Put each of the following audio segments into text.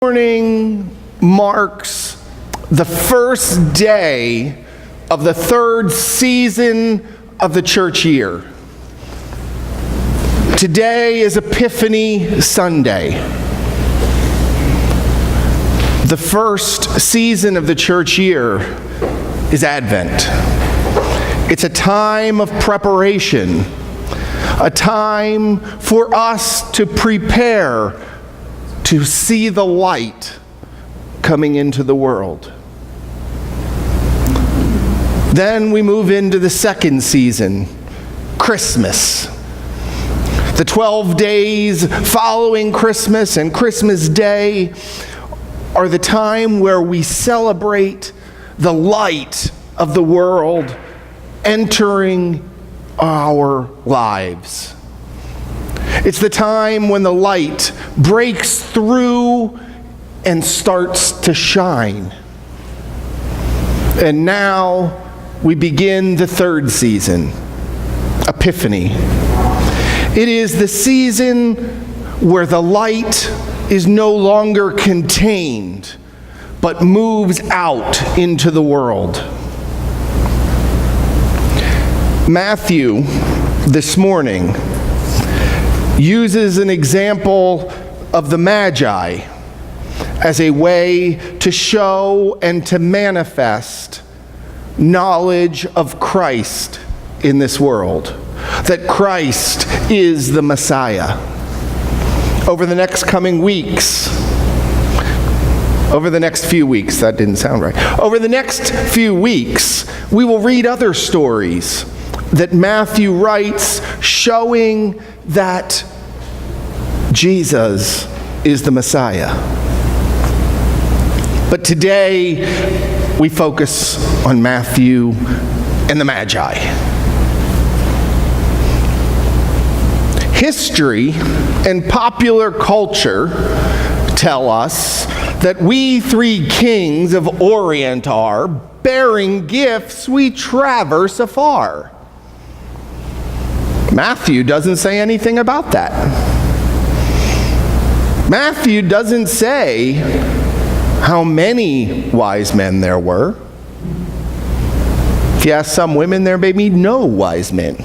Morning marks the first day of the third season of the church year. Today is Epiphany Sunday. The first season of the church year is Advent. It's a time of preparation, a time for us to prepare to see the light coming into the world. Then we move into the second season, Christmas. The 12 days following Christmas and Christmas Day are the time where we celebrate the light of the world entering our lives. It's the time when the light breaks through and starts to shine. And now we begin the third season, Epiphany. It is the season where the light is no longer contained, but moves out into the world. Matthew, this morning, uses an example of the Magi as a way to show and to manifest knowledge of Christ in this world, that Christ is the Messiah. Over the next few weeks, we will read other stories that Matthew writes showing that Jesus is the Messiah. But today we focus on Matthew and the Magi. History and popular culture tell us that we three kings of Orient are, bearing gifts we traverse afar. Matthew doesn't say anything about that. Matthew doesn't say how many wise men there were. If you ask some women, there may be no wise men.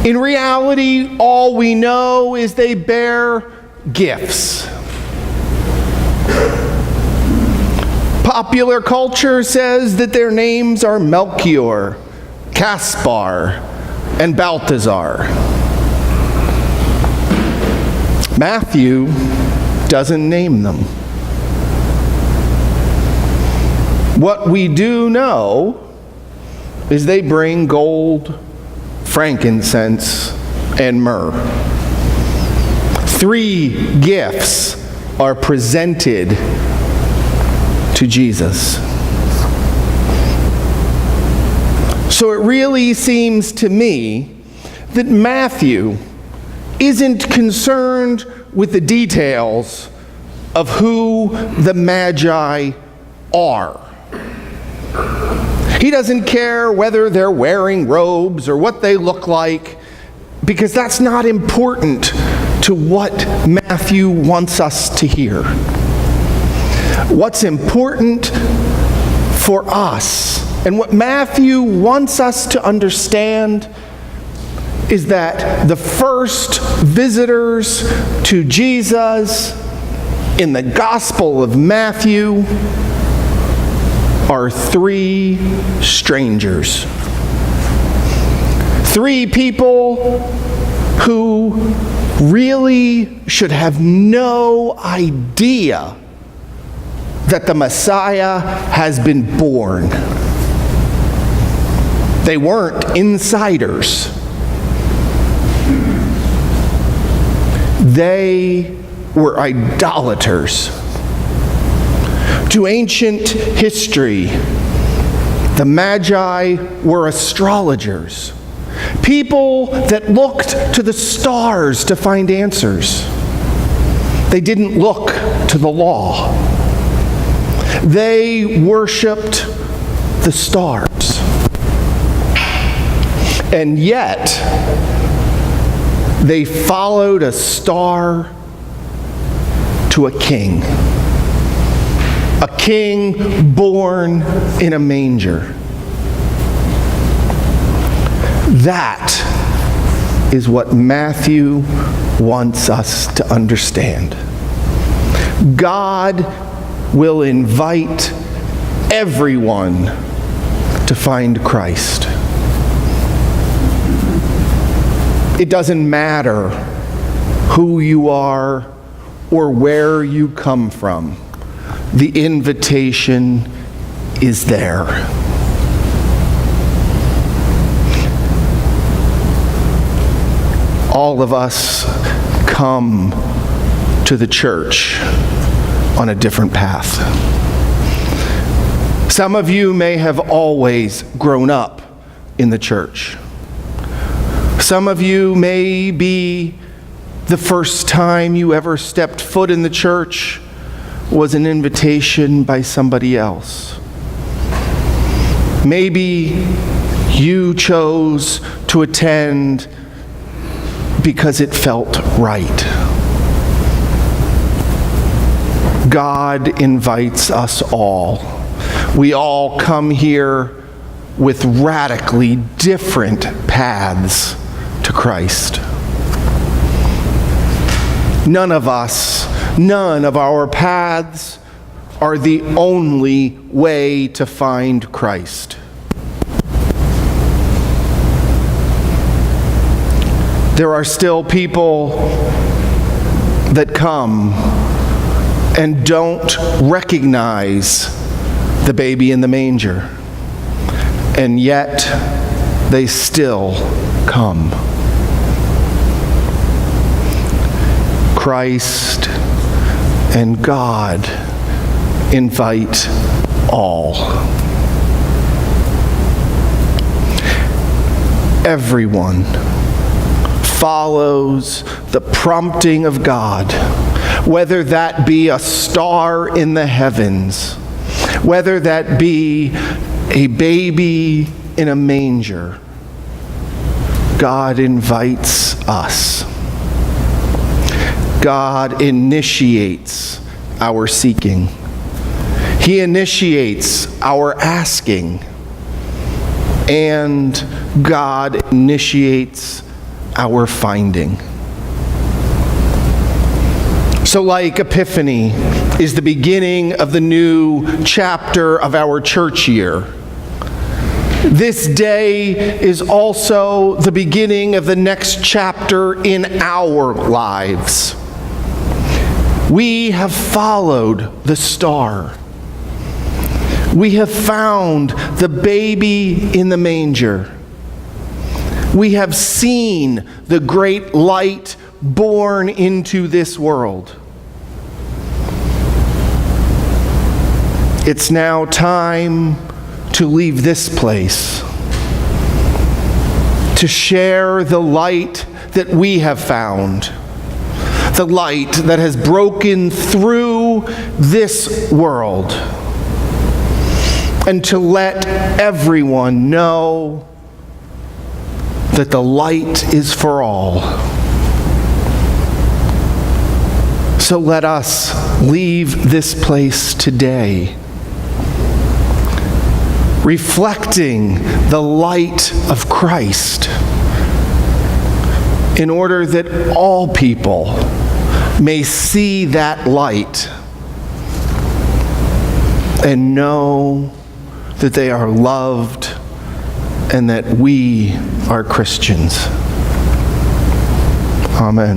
In reality, all we know is they bear gifts. Popular culture says that their names are Melchior, Caspar, and Balthazar. Matthew doesn't name them. What we do know is they bring gold, frankincense, and myrrh. 3 gifts are presented to Jesus. So it really seems to me that Matthew isn't concerned with the details of who the Magi are. He doesn't care whether they're wearing robes or what they look like, because that's not important to what Matthew wants us to hear. What's important for us, and what Matthew wants us to understand, is that the first visitors to Jesus in the Gospel of Matthew are 3 strangers. 3 people who really should have no idea that the Messiah has been born. They weren't insiders. They were idolaters. To ancient history, the Magi were astrologers, people that looked to the stars to find answers. They didn't look to the law. They worshiped the stars. And yet, they followed a star to a king. A king born in a manger. That is what Matthew wants us to understand. God will invite everyone to find Christ. It doesn't matter who you are or where you come from. The invitation is there. All of us come to the church on a different path. Some of you may have always grown up in the church. Some of you may be the first time you ever stepped foot in the church was an invitation by somebody else. Maybe you chose to attend because it felt right. God invites us all. We all come here with radically different paths to Christ. None of our paths are the only way to find Christ. There are still people that come and don't recognize the baby in the manger, and yet they still come. Christ and God invite all. Everyone follows the prompting of God, whether that be a star in the heavens, whether that be a baby in a manger. God invites us. God initiates our seeking. He initiates our asking. And God initiates our finding. So like Epiphany is the beginning of the new chapter of our church year, this day is also the beginning of the next chapter in our lives. We have followed the star. We have found the baby in the manger. We have seen the great light born into this world. It's now time to leave this place, to share the light that we have found, the light that has broken through this world, and to let everyone know that the light is for all. So let us leave this place today reflecting the light of Christ, in order that all people may see that light and know that they are loved and that we are Christians. Amen.